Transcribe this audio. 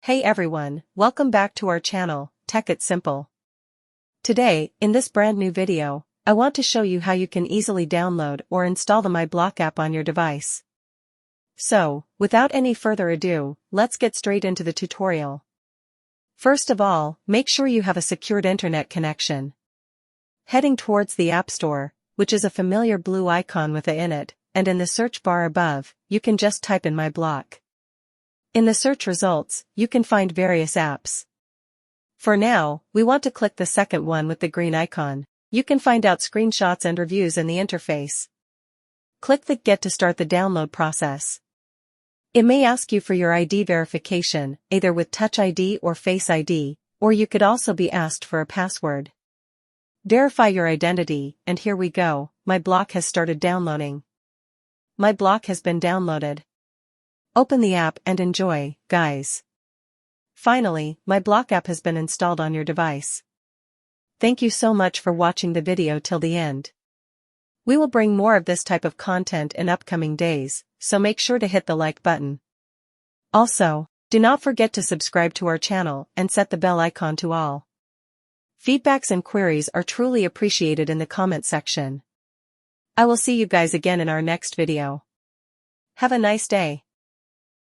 Hey everyone, welcome back to our channel, Tech It Simple. Today, in this brand new video, I want to show you how you can easily download or install the MyBlock app on your device. So, without any further ado, let's get straight into the tutorial. First of all, make sure you have a secured internet connection. Heading towards the App Store, which is a familiar blue icon with a in it, and in the search bar above, you can just type in MyBlock. In the search results, you can find various apps. For now, we want to click the second one with the green icon. You can find out screenshots and reviews in the interface. Click the Get to start the download process. It may ask you for your ID verification, either with Touch ID or Face ID, or you could also be asked for a password. Verify your identity, and here we go, MyBlock has started downloading. MyBlock has been downloaded. Open the app and enjoy, guys. Finally, MyBlock app has been installed on your device. Thank you so much for watching the video till the end. We will bring more of this type of content in upcoming days, so make sure to hit the like button. Also, do not forget to subscribe to our channel and set the bell icon to all. Feedbacks and queries are truly appreciated in the comment section. I will see you guys again in our next video. Have a nice day.